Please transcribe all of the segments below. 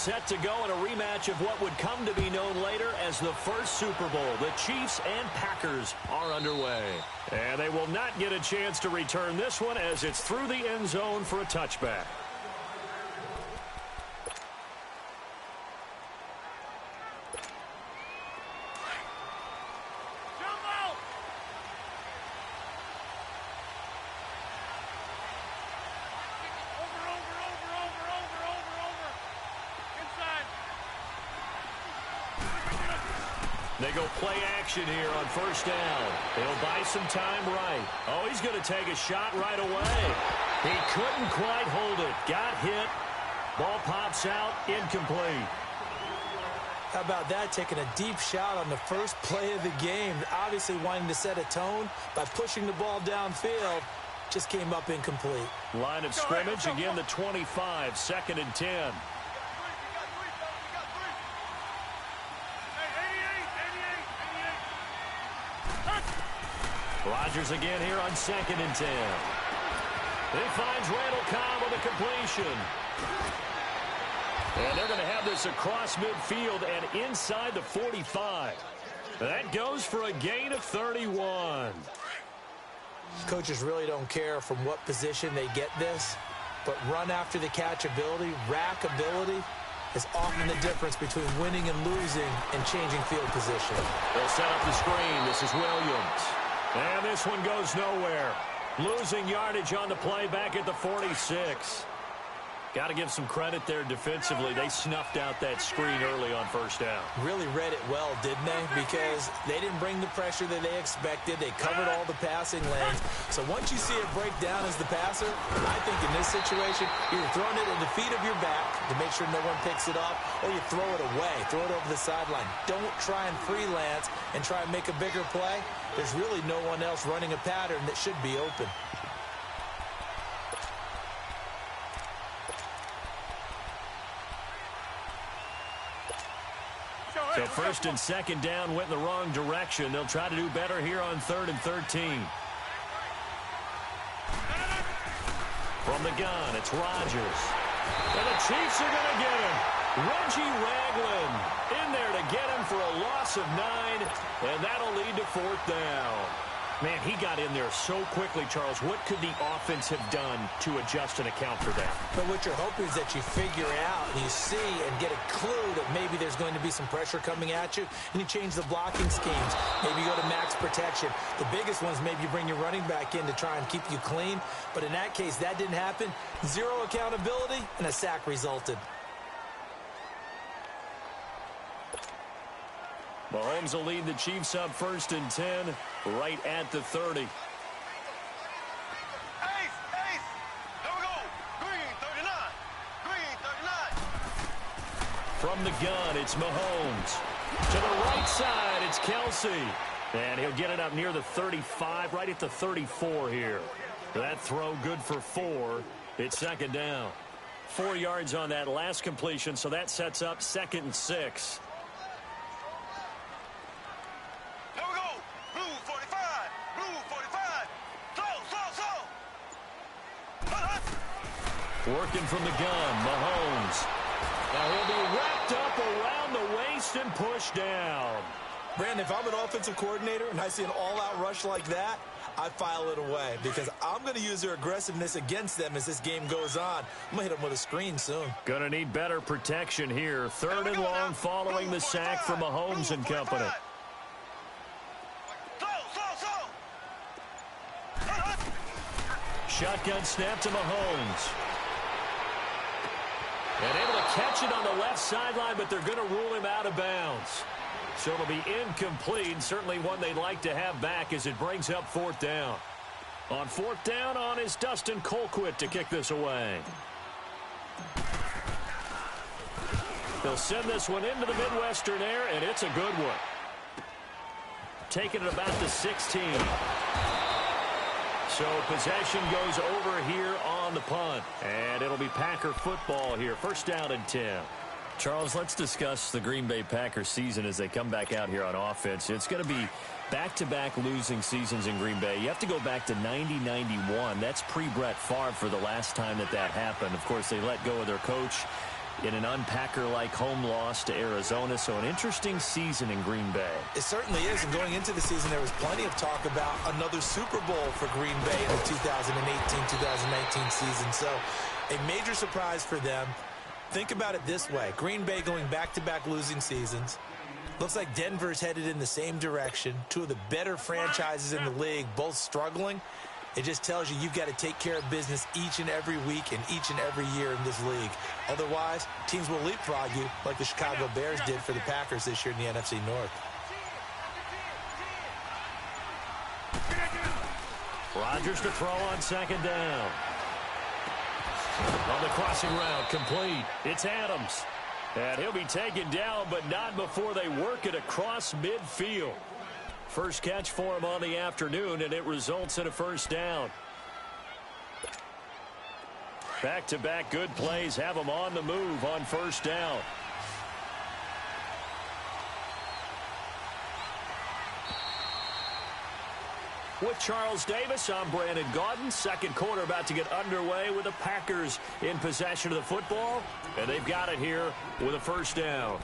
set to go in a rematch of what would come to be known later as the first Super Bowl. The Chiefs and Packers are underway. And they will not get a chance to return this one as it's through the end zone for a touchback. They go play action here on first down. They'll buy some time right. Oh, he's going to take a shot right away. He couldn't quite hold it. Got hit. Ball pops out. Incomplete. How about that, taking a deep shot on the first play of the game. Obviously wanting to set a tone by pushing the ball downfield. Just came up incomplete. Line of scrimmage, again the 25, 2nd and 10. Rodgers again here on 2nd and 10. He finds Randall Cobb with a completion. And they're going to have this across midfield and inside the 45. That goes for a gain of 31. Coaches really don't care from what position they get this, but run after the catch ability, rack ability, is often the difference between winning and losing and changing field position. They'll set up the screen. This is Williams. And this one goes nowhere. Losing yardage on the play back at the 46. Got to give some credit there defensively. They snuffed out that screen early on first down. Really read it well, didn't they? Because they didn't bring the pressure that they expected. They covered all the passing lanes. So once you see it break down as the passer, I think in this situation, you're throwing it at the feet of your back to make sure no one picks it up, or you throw it away, throw it over the sideline. Don't try and freelance and try and make a bigger play. There's really no one else running a pattern that should be open. So 1st and 2nd down went in the wrong direction. They'll try to do better here on 3rd and 13. From the gun, it's Rodgers. And the Chiefs are going to get him. Reggie Ragland in there to get him for a loss of 9, and that'll lead to 4th down. Man, he got in there so quickly, Charles. What could the offense have done to adjust and account for that? But what you're hoping is that you figure out and you see and get a clue that maybe there's going to be some pressure coming at you, and you change the blocking schemes. Maybe you go to max protection. The biggest ones, maybe you bring your running back in to try and keep you clean. But in that case, that didn't happen. Zero accountability, and a sack resulted. Mahomes will lead the Chiefs up 1st and 10, right at the 30. Ace, there we go. Green 39. Green 39. From the gun, it's Mahomes. To the right side, it's Kelsey. And he'll get it up near the 35, right at the 34 here. That throw good for 4. It's 2nd down. 4 yards on that last completion, so that sets up 2nd and 6. Working from the gun, Mahomes. Now he'll be wrapped up around the waist and pushed down. Brandon, if I'm an offensive coordinator and I see an all-out rush like that, I file it away because I'm going to use their aggressiveness against them as this game goes on. I'm going to hit them with a screen soon. Going to need better protection here. 3rd and long following the sack from Mahomes and company. Shotgun snap to Mahomes. And able to catch it on the left sideline, but they're going to rule him out of bounds. So it'll be incomplete, certainly one they'd like to have back as it brings up 4th down. On 4th down on is Dustin Colquitt to kick this away. They'll send this one into the Midwestern air, and it's a good one. Taking it about the 16. So possession goes over here on the punt. And it'll be Packer football here. 1st down and 10. Charles, let's discuss the Green Bay Packers season as they come back out here on offense. It's going to be back-to-back losing seasons in Green Bay. You have to go back to 90-91. That's pre-Brett Favre for the last time that happened. Of course, they let go of their coach in an unpacker-like home loss to Arizona. So an interesting season in Green Bay. It certainly is, and going into the season, there was plenty of talk about another Super Bowl for Green Bay in the 2018-2019 season. So a major surprise for them. Think about it this way. Green Bay going back-to-back losing seasons. Looks like Denver's headed in the same direction. Two of the better franchises in the league, both struggling. It just tells you you've got to take care of business each and every week and each and every year in this league. Otherwise, teams will leapfrog you like the Chicago Bears did for the Packers this year in the NFC North. Rodgers to throw on second down. On the crossing route, complete. It's Adams. And he'll be taken down, but not before they work it across midfield. First catch for him on the afternoon, and it results in a first down. Back-to-back good plays have him on the move on first down. With Charles Davis, I'm Brandon Gaudin. Second quarter about to get underway with the Packers in possession of the football. And they've got it here with a first down.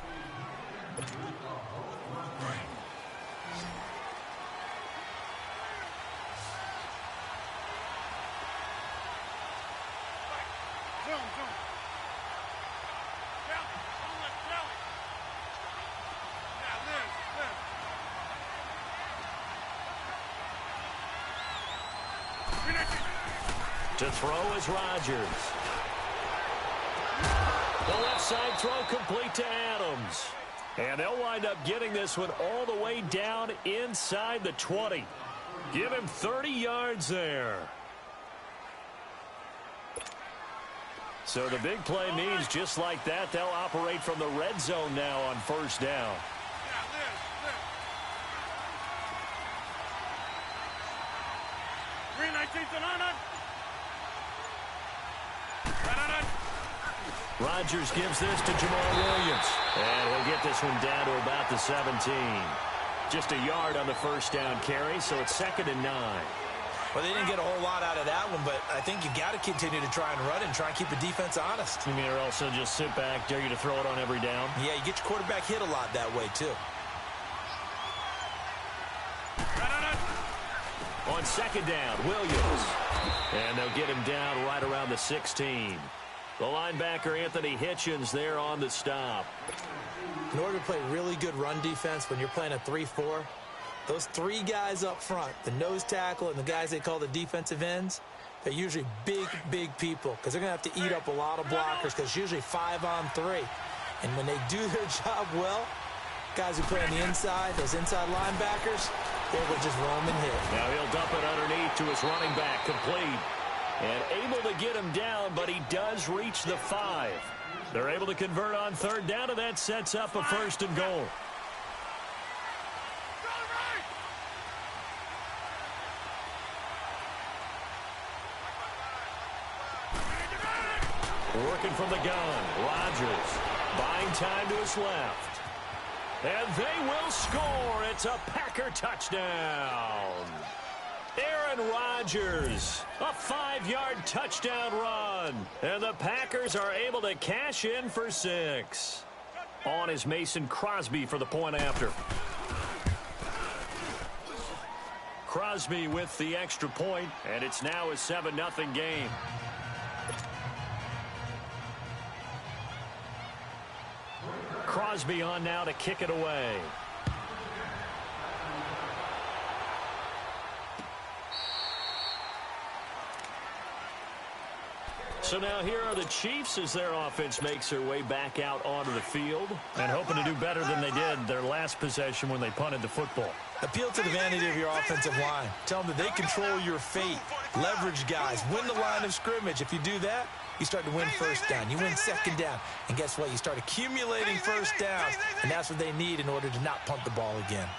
To throw is Rodgers. The left side throw complete to Adams. And they'll wind up getting this one all the way down inside the 20. Give him 30 yards there. So the big play means just like that, they'll operate from the red zone now on first down. 319 to 9. Rodgers gives this to Jamal Williams. And he'll get this one down to about the 17. Just a yard on the first down carry, so it's 2nd and 9. Well, they didn't get a whole lot out of that one, but I think you got to continue to try and run and try and keep the defense honest. You mean, or also just sit back, dare you to throw it on every down? Yeah, you get your quarterback hit a lot that way, too. On second down, Williams. And they'll get him down right around the 16. The linebacker, Anthony Hitchens, there on the stop. In order to play really good run defense when you're playing a 3-4, those three guys up front, the nose tackle and the guys they call the defensive ends, they're usually big, big people because they're going to have to eat up a lot of blockers because it's usually 5-on-3. And when they do their job well, guys who play on the inside, those inside linebackers, they will just roam and hit. Now he'll dump it underneath to his running back, complete. And able to get him down, but he does reach the 5. They're able to convert on third down, and that sets up a 1st and goal. Working from the gun, Rodgers buying time to his left. And they will score. It's a Packer touchdown. Aaron Rodgers, a 5-yard touchdown run. And the Packers are able to cash in for 6. On is Mason Crosby for the point after. Crosby with the extra point, and it's now a 7-0 game. Crosby on now to kick it away. So now here are the Chiefs as their offense makes their way back out onto the field and hoping to do better than they did their last possession when they punted the football. Appeal to the vanity of your offensive line. Tell them that they control your fate. Leverage guys. Win the line of scrimmage. If you do that, you start to win first down. You win second down. And guess what? You start accumulating first downs. And that's what they need in order to not punt the ball again.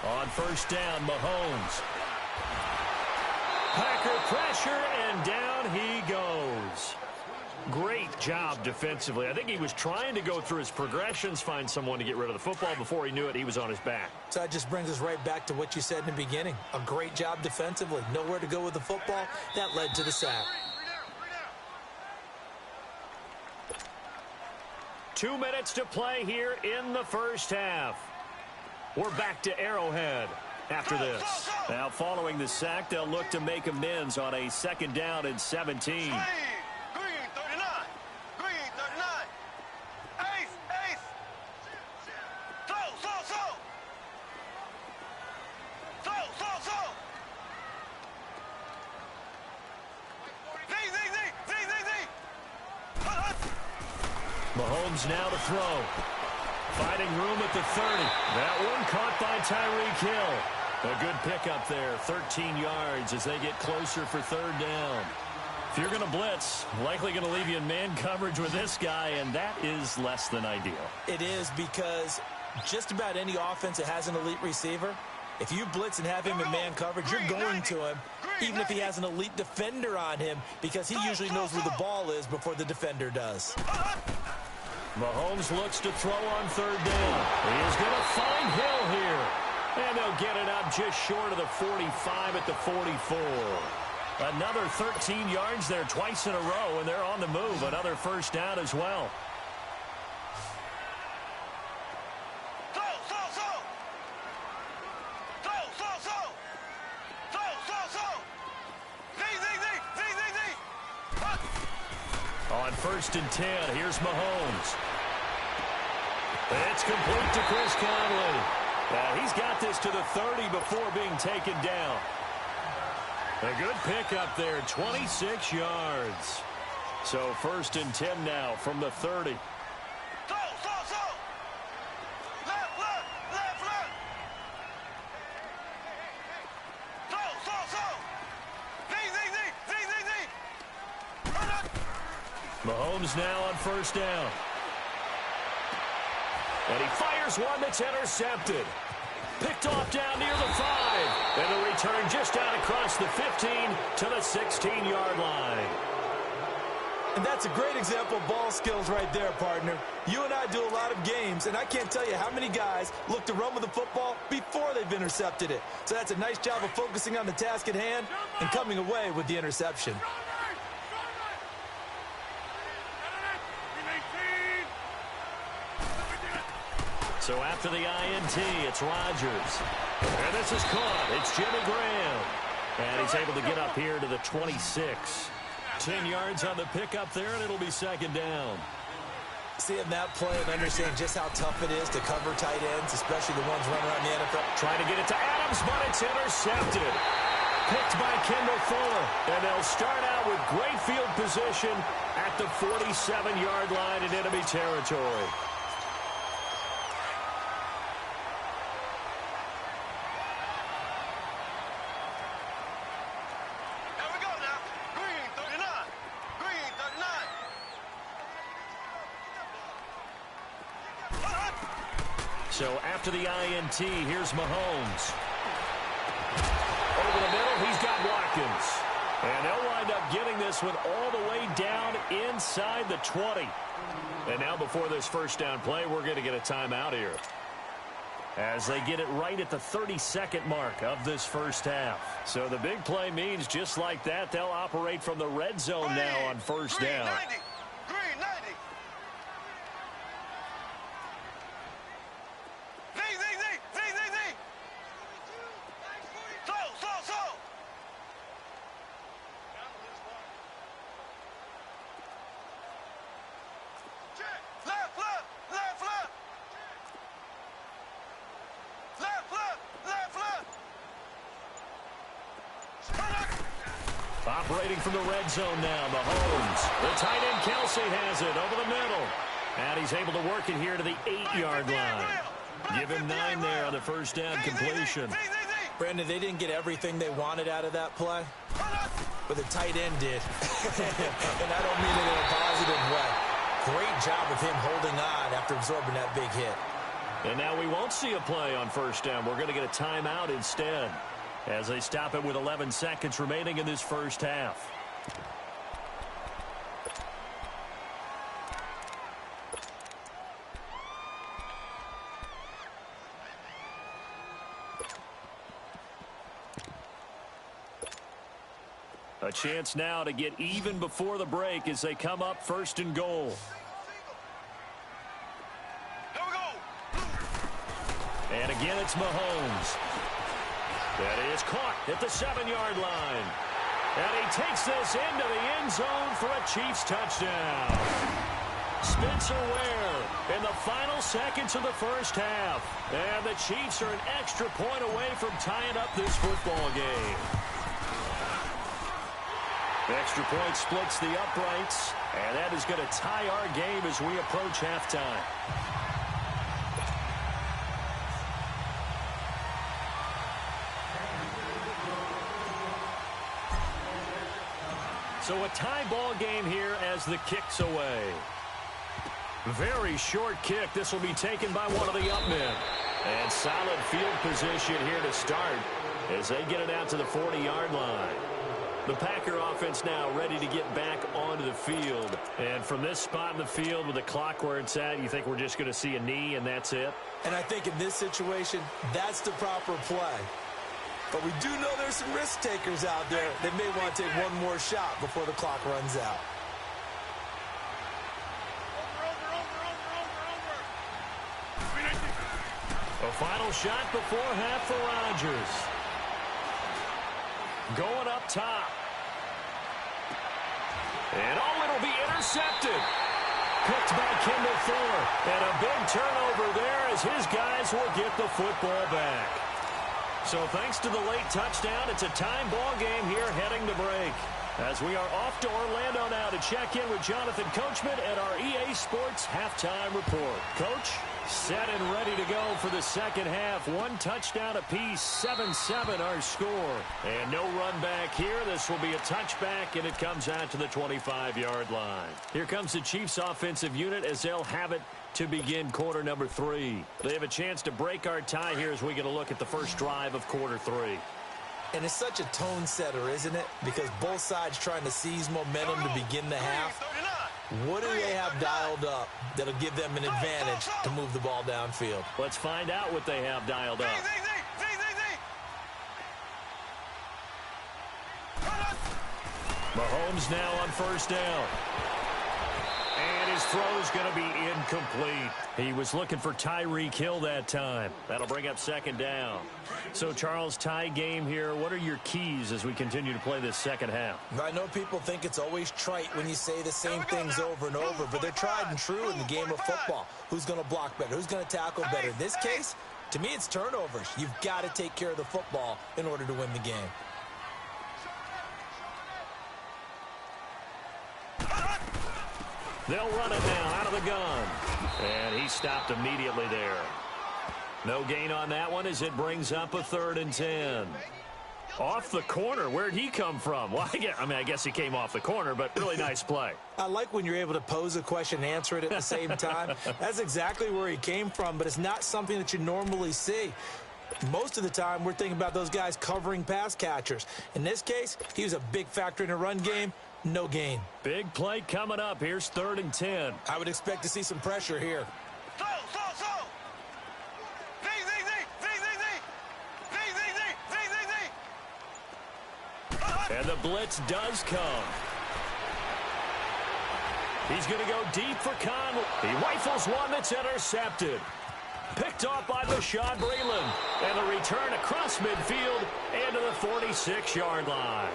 On first down, Mahomes. Packer pressure, and down he goes. Great job defensively. I think he was trying to go through his progressions, find someone to get rid of the football. Before he knew it, he was on his back. So that just brings us right back to what you said in the beginning. A great job defensively. Nowhere to go with the football. That led to the sack. 2 minutes to play here in the first half. We're back to Arrowhead after this. Now, following the sack, they'll look to make amends on a 2nd down and 17. Mahomes now to throw. Finding room at the 30. That one caught by Tyreek Hill. A good pickup there. 13 yards as they get closer for 3rd down. If you're going to blitz, likely going to leave you in man coverage with this guy, and that is less than ideal. It is, because just about any offense that has an elite receiver, if you blitz and have him in man coverage, you're going to him, even if he has an elite defender on him, because he usually knows where the ball is before the defender does. Mahomes looks to throw on 3rd down. He is going to find Hill here. And they'll get it up just short of the 45 at the 44. Another 13 yards there twice in a row, and they're on the move. Another 1st down as well. On 1st and 10, here's Mahomes. It's complete to Chris Conley. He's got this to the 30 before being taken down. A good pickup there, 26 yards. So 1st and 10 now from the 30. Mahomes now on 1st down. And he fires one that's intercepted. Picked off down near the 5. And the return just out across the 15 to the 16-yard line. And that's a great example of ball skills right there, partner. You and I do a lot of games, and I can't tell you how many guys look to run with the football before they've intercepted it. So that's a nice job of focusing on the task at hand and coming away with the interception. So after the INT, it's Rodgers. And this is caught. It's Jimmy Graham. And he's able to get up here to the 26. 10 yards on the pickup there, and it'll be 2nd down. Seeing that play and understanding just how tough it is to cover tight ends, especially the ones running around the NFL. Trying to get it to Adams, but it's intercepted. Picked by Kendall Fuller. And they'll start out with great field position at the 47-yard line in enemy territory. So after the INT, here's Mahomes. Over the middle, he's got Watkins. And they'll wind up getting this one all the way down inside the 20. And now before this 1st down play, we're going to get a timeout here. As they get it right at the 32nd mark of this 1st half. So the big play means just like that, they'll operate from the red zone now on 1st down. Operating from the red zone now, Mahomes. The tight end Kelsey has it over the middle. And he's able to work it here to the 8-yard line. Give him 9 there on the 1st down completion. Brandon, they didn't get everything they wanted out of that play, but the tight end did. And I don't mean it in a positive way. Great job of him holding on after absorbing that big hit. And now we won't see a play on 1st down. We're going to get a timeout instead, as they stop it with 11 seconds remaining in this 1st half. A chance now to get even before the break as they come up first and goal. Here we go. And again, it's Mahomes. That is caught at the 7-yard line. And he takes this into the end zone for a Chiefs touchdown. Spencer Ware in the final seconds of the first half. And the Chiefs are an extra point away from tying up this football game. The extra point splits the uprights, and that is going to tie our game as we approach halftime. So a tie ball game here as the kick's away. Very short kick. This will be taken by one of the up men. And solid field position here to start as they get it out to the 40-yard line. The Packer offense now ready to get back onto the field. And from this spot in the field with the clock where it's at, you think we're just going to see a knee and that's it? And I think in this situation, that's the proper play. But we do know there's some risk takers out there that may want to take one more shot before the clock runs out. A final shot before half for Rodgers. Going up top. And it'll be intercepted. Picked by Kendall Fuller. And a big turnover there as his guys will get the football back. So thanks to the late touchdown, it's a time ball game here heading to break. As we are off to Orlando now to check in with Jonathan Coachman at our EA Sports Halftime Report. Coach, set and ready to go for the second half. One touchdown apiece, 7-7 our score. And no run back here. This will be a touchback, and it comes out to the 25-yard line. Here comes the Chiefs offensive unit as they'll have it to begin quarter number 3. They have a chance to break our tie here as we get a look at the first drive of quarter 3. And it's such a tone setter, isn't it? Because both sides trying to seize momentum to begin the half. What do they have dialed up that'll give them an advantage to move the ball downfield? Let's find out what they have dialed up. Mahomes now on first down. And his throw is going to be incomplete. He was looking for Tyreek Hill that time. That'll bring up second down. So, Charles, tie game here. What are your keys as we continue to play this second half? I know people think it's always trite when you say the same things over and over, but they're tried and true in the game of football. Who's going to block better? Who's going to tackle better? In this case, to me, it's turnovers. You've got to take care of the football in order to win the game. They'll run it now out of the gun. And he stopped immediately there. No gain on that one as it brings up a 3rd and 10. Off the corner. Where'd he come from? Well, I guess he came off the corner, but really nice play. I like when you're able to pose a question and answer it at the same time. That's exactly where he came from, but it's not something that you normally see. Most of the time, we're thinking about those guys covering pass catchers. In this case, he was a big factor in the run game. No gain. Big play coming up. Here's 3rd and 10. I would expect to see some pressure here. And the blitz does come. He's going to go deep for Conley. He rifles one that's intercepted. Picked off by Bashaud Breeland. And the return across midfield and to the 46-yard line.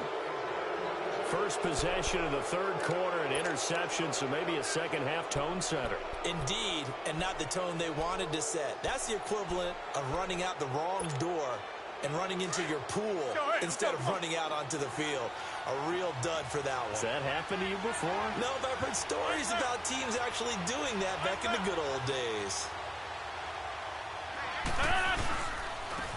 First possession of the third quarter, an interception, so maybe a second-half tone setter. Indeed, and not the tone they wanted to set. That's the equivalent of running out the wrong door and running into your pool instead of running out onto the field. A real dud for that one. Has that happened to you before? No, but I've heard stories about teams actually doing that back in the good old days.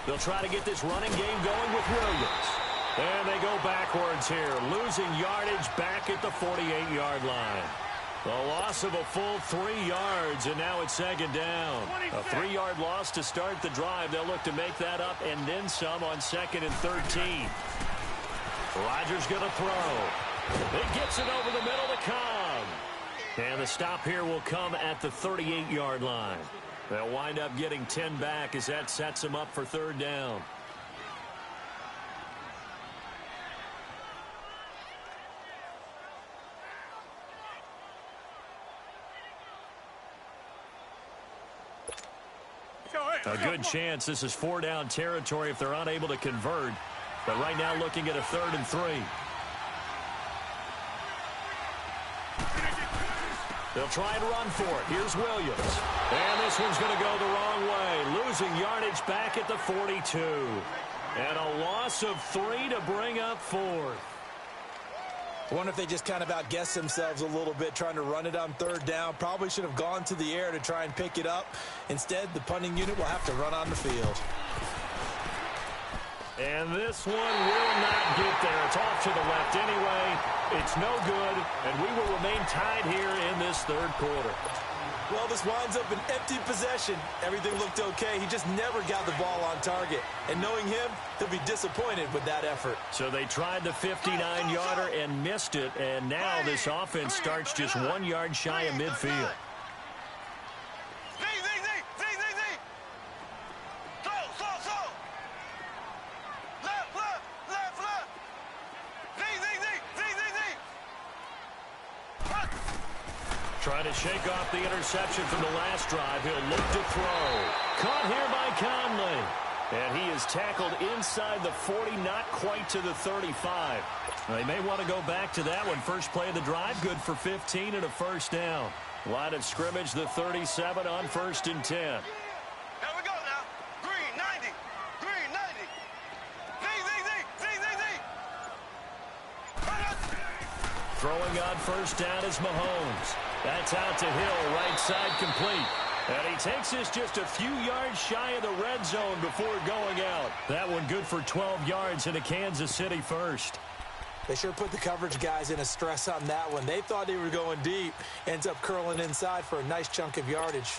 They'll try to get this running game going with Williams. And they go backwards here, losing yardage back at the 48-yard line. A loss of a full 3 yards, and now it's second down. A 3-yard loss to start the drive. They'll look to make that up and then some on 2nd and 13. Rodgers going to throw. It gets it over the middle to Cobb. And the stop here will come at the 38-yard line. They'll wind up getting 10 back as that sets them up for 3rd down. A good chance this is 4-down territory if they're unable to convert. But right now looking at a 3rd and 3. They'll try and run for it. Here's Williams. And this one's going to go the wrong way. Losing yardage back at the 42. And a loss of 3 to bring up 4th. I wonder if they just kind of outguessed themselves a little bit trying to run it on 3rd down. Probably should have gone to the air to try and pick it up. Instead, the punting unit will have to run on the field. And this one will not get there. It's off to the left anyway. It's no good, and we will remain tied here in this 3rd quarter. Well, this winds up an empty possession. Everything looked okay. He just never got the ball on target. And knowing him, he'll be disappointed with that effort. So they tried the 59-yarder and missed it, and now this offense starts just 1 yard shy of midfield. Trying to shake off the interception from the last drive. He'll look to throw. Caught here by Conley. And he is tackled inside the 40, not quite to the 35. They may want to go back to that one. First play of the drive, good for 15 and a 1st down. Line of scrimmage, the 37 on 1st and 10. Here we go now. Green 90. Green 90. Throwing on 1st down is Mahomes. That's out to Hill, right side complete. And he takes this just a few yards shy of the red zone before going out. That one good for 12 yards in a Kansas City 1st. They sure put the coverage guys in a stress on that one. They thought they were going deep. Ends up curling inside for a nice chunk of yardage.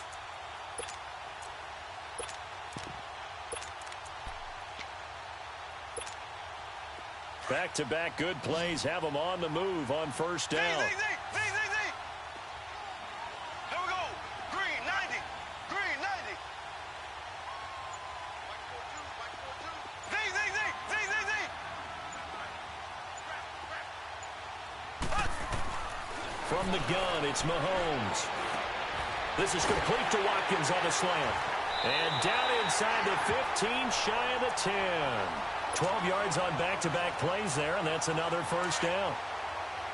Back-to-back good plays have them on the move on 1st down. Here we go. Green 90. Green 90. From the gun, it's Mahomes. This is complete to Watkins on the slant. And down inside the 15, shy of the 10. 12 yards on back-to-back plays there, and that's another 1st down.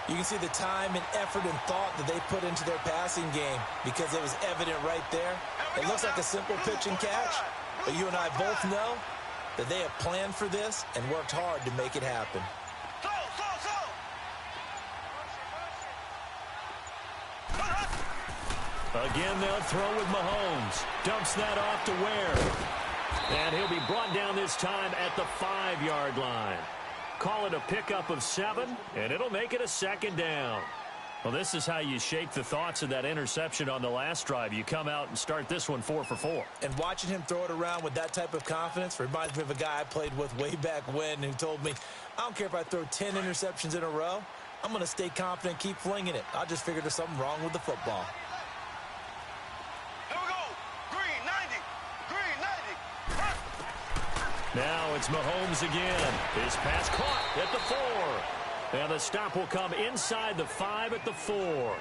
You can see the time and effort and thought that they put into their passing game because it was evident right there. It looks like a simple pitch and catch, but you and I both know that they have planned for this and worked hard to make it happen. Again, they'll throw with Mahomes. Dumps that off to Ware. And he'll be brought down this time at the 5-yard line. Call it a pickup of 7, and it'll make it a 2nd down. Well, this is how you shake the thoughts of that interception on the last drive. You come out and start this one 4 for 4. And watching him throw it around with that type of confidence reminds me of a guy I played with way back when who told me, I don't care if I throw 10 interceptions in a row. I'm going to stay confident, keep flinging it. I just figured there's something wrong with the football. Now it's Mahomes again. His pass caught at the 4. And the stop will come inside the 5 at the 4.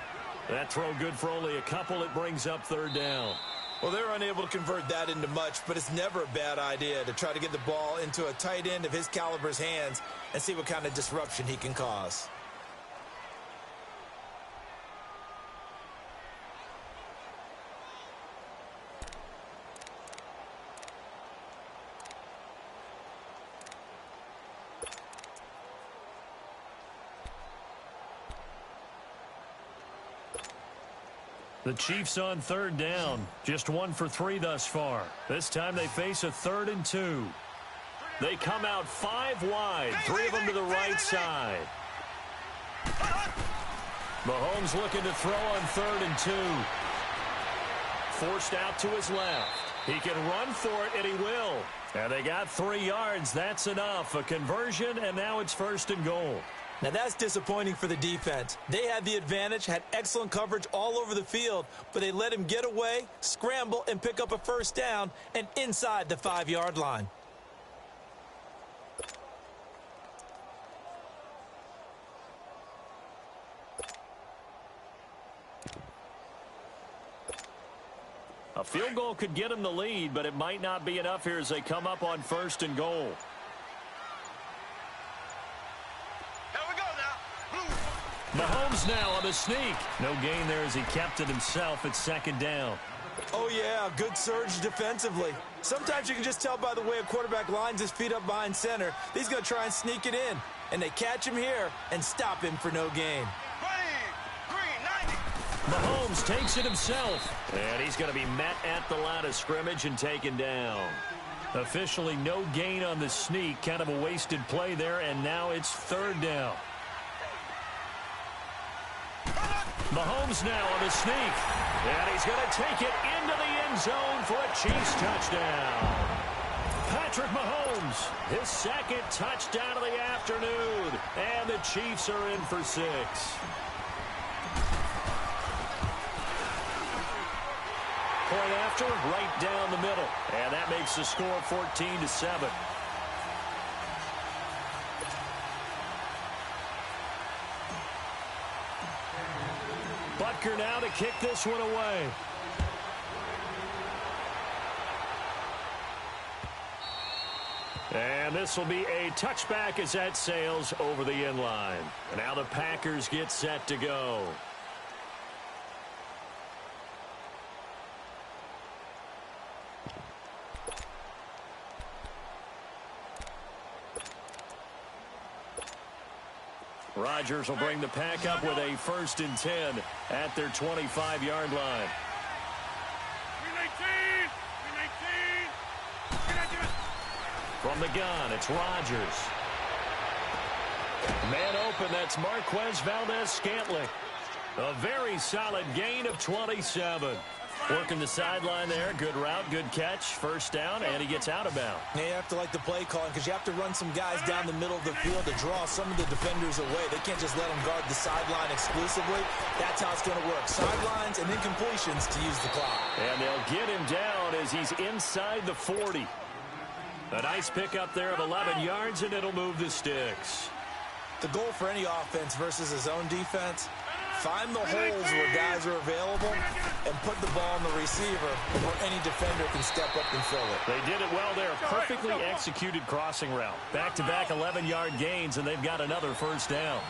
That throw good for only a couple. It brings up 3rd down. Well, they're unable to convert that into much, but it's never a bad idea to try to get the ball into a tight end of his caliber's hands and see what kind of disruption he can cause. The Chiefs on 3rd down. Just 1 for 3 thus far. This time they face a 3rd and 2. They come out 5 wide. 3 of them to the right side. Mahomes looking to throw on 3rd and 2. Forced out to his left. He can run for it, and he will. And they got 3 yards. That's enough. A conversion, and now it's 1st and goal. Now, that's disappointing for the defense. They had the advantage, had excellent coverage all over the field, but they let him get away, scramble, and pick up a 1st down and inside the 5-yard line. A field goal could get them the lead, but it might not be enough here as they come up on 1st and goal. Here we go now. Blue. Mahomes now on the sneak. No gain there as he kept it himself at 2nd down. Oh, yeah, good surge defensively. Sometimes you can just tell by the way a quarterback lines his feet up behind center. He's going to try and sneak it in. And they catch him here and stop him for no gain. Green, 90. Mahomes takes it himself. And he's going to be met at the line of scrimmage and taken down. Officially no gain on the sneak. Kind of a wasted play there, and now it's 3rd down. Mahomes now on the sneak. And he's going to take it into the end zone for a Chiefs touchdown. Patrick Mahomes, his 2nd touchdown of the afternoon. And the Chiefs are in for 6. Point after, right down the middle. And that makes the score 14-7. Butker now to kick this one away. And this will be a touchback as that sails over the end line. And now the Packers get set to go. Rodgers will bring the pack up with a 1st and 10 at their 25-yard line. From the gun, it's Rodgers. Man open, that's Marquez Valdez-Scantling. A very solid gain of 27. Working the sideline there. Good route, good catch. 1st down, and he gets out of bounds. Yeah, you have to like the play calling because you have to run some guys down the middle of the field to draw some of the defenders away. They can't just let them guard the sideline exclusively. That's how it's going to work. Sidelines and then completions to use the clock. And they'll get him down as he's inside the 40. A nice pickup there of 11 yards, and it'll move the sticks. The goal for any offense versus his own defense, find the holes where guys are available and put the ball on the receiver where any defender can step up and fill it. They did it well there. Perfectly executed crossing route. Back-to-back 11-yard gains, and they've got another 1st down.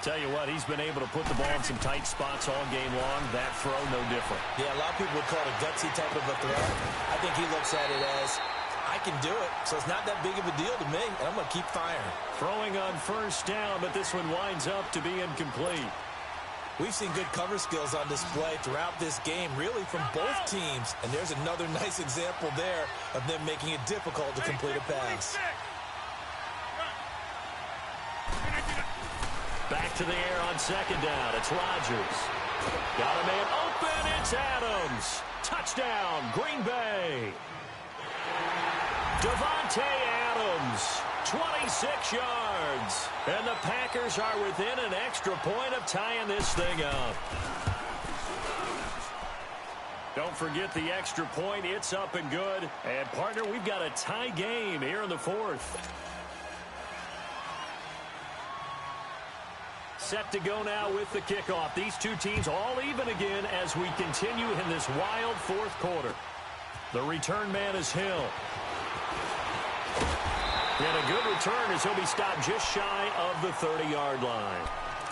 Tell you what, he's been able to put the ball in some tight spots all game long. That throw, no different. Yeah, a lot of people would call it a gutsy type of a throw. I think he looks at it as, I can do it, so it's not that big of a deal to me, and I'm going to keep firing. Throwing on 1st down, but this one winds up to be incomplete. We've seen good cover skills on display throughout this game, really from both teams. And there's another nice example there of them making it difficult to complete a pass. Back to the air on 2nd down. It's Rodgers. Got a man open. It's Adams. Touchdown, Green Bay. Devontae Adams, 26 yards. And the Packers are within an extra point of tying this thing up. Don't forget the extra point. It's up and good. And, partner, we've got a tie game here in the 4th. Set to go now with the kickoff. These two teams all even again as we continue in this wild 4th quarter. The return man is Hill. And a good return as he'll be stopped just shy of the 30-yard line.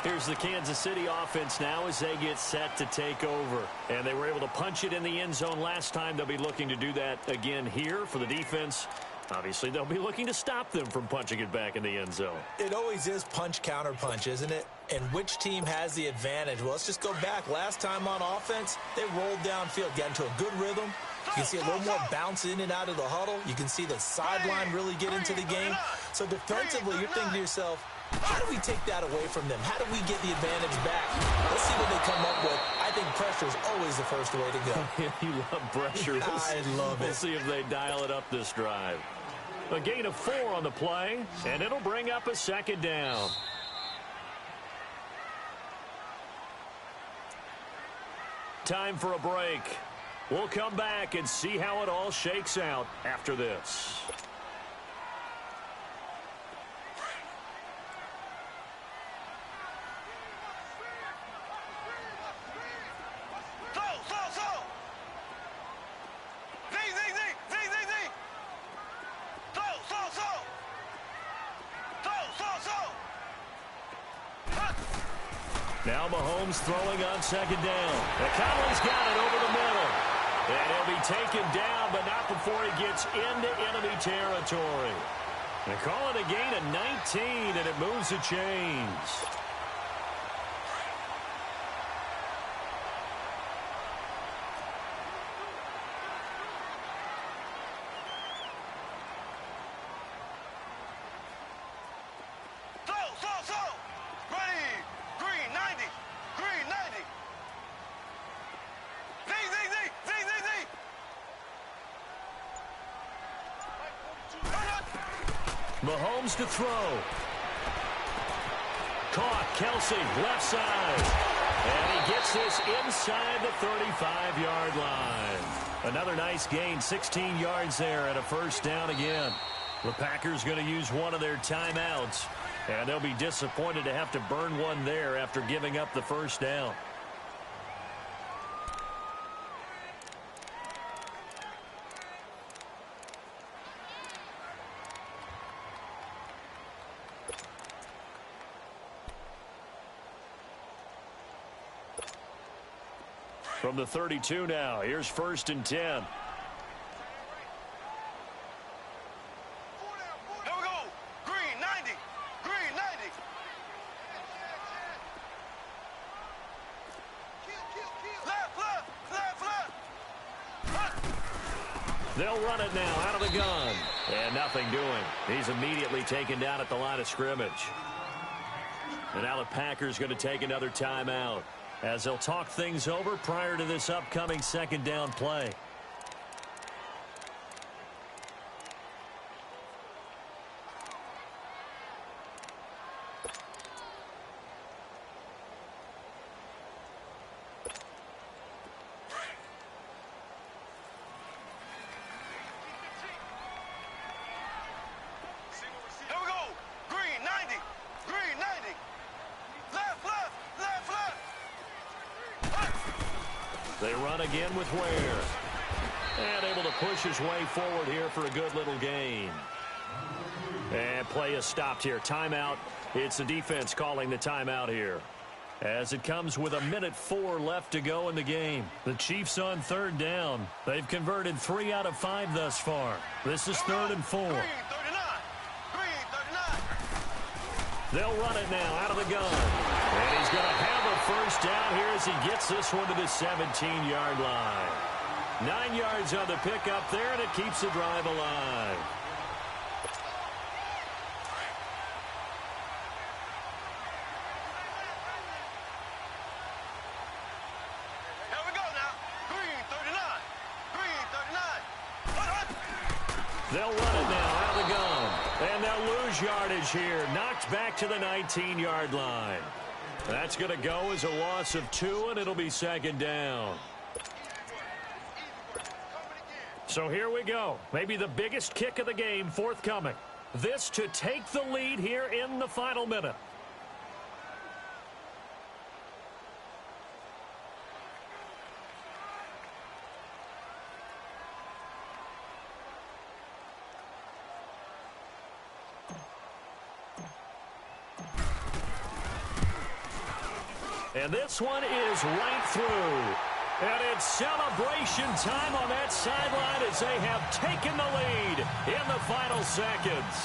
Here's the Kansas City offense now as they get set to take over. And they were able to punch it in the end zone last time. They'll be looking to do that again here for the defense. Obviously, they'll be looking to stop them from punching it back in the end zone. It always is punch, counter punch, isn't it? And which team has the advantage? Well, let's just go back. Last time on offense, they rolled downfield, got into a good rhythm. You can see a little more bounce in and out of the huddle. You can see the sideline really get into the game. So defensively, you're thinking to yourself, how do we take that away from them? How do we get the advantage back? Let's see what they come up with. I think pressure is always the first way to go. You love pressure. I love it. We'll see if they dial it up this drive. A gain of 4 on the play, and it'll bring up a 2nd down. Time for a break. We'll come back and see how it all shakes out after this. Now Mahomes throwing on second down. And Conley's got it over the middle. And he'll be taken down, but not before he gets into enemy territory. They call it a gain of 19, and it moves the chains. Mahomes to throw. Caught. Kelsey, left side. And he gets this inside the 35-yard line. Another nice gain, 16 yards there and a first down again. The Packers going to use one of their timeouts, and they'll be disappointed to have to burn one there after giving up the first down. From the 32 now, here's 1st and 10. Here we go. Green, 90. Green, 90. Left. They'll run it now out of the gun. And nothing doing. He's immediately taken down at the line of scrimmage. And now the Packers going to take another timeout, as they'll talk things over prior to this upcoming second down play. Here we go. Green, 90. Green, 90. Left. They run again with Ware. And able to push his way forward here for a good little gain. And play is stopped here. Timeout. It's the defense calling the timeout here, as it comes with 1:04 left to go in the game. The Chiefs on 3rd down. They've converted 3 out of 5 thus far. This is 3rd and 4. Green, 39. Green, 39. They'll run it now out of the gun. And he's going to have a first down here as he gets this one to the 17-yard line. 9 yards on the pickup there, and it keeps the drive alive. Here we go now. Green, 39. Green, 39. They'll run it now out of the gun. And they'll lose yardage here. Knocked back to the 19-yard line. That's going to go as a loss of 2, and it'll be 2nd down. So here we go. Maybe the biggest kick of the game forthcoming. This to take the lead here in the final minute. And this one is right through. And it's celebration time on that sideline as they have taken the lead in the final seconds.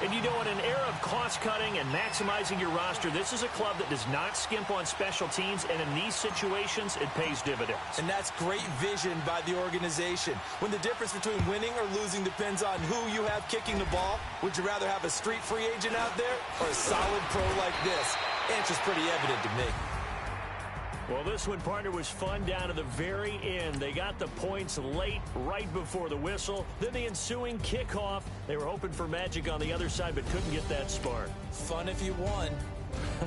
And you know, in an era of cost-cutting and maximizing your roster, this is a club that does not skimp on special teams, and in these situations, it pays dividends. And that's great vision by the organization. When the difference between winning or losing depends on who you have kicking the ball, would you rather have a street free agent out there or a solid pro like this? Answer's pretty evident to me. Well, this one, partner, was fun down to the very end. They got the points late, right before the whistle. Then the ensuing kickoff. They were hoping for magic on the other side, but couldn't get that spark. Fun if you won,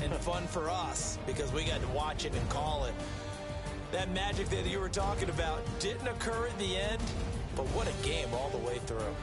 and fun for us, because we got to watch it and call it. That magic that you were talking about didn't occur at the end, but what a game all the way through.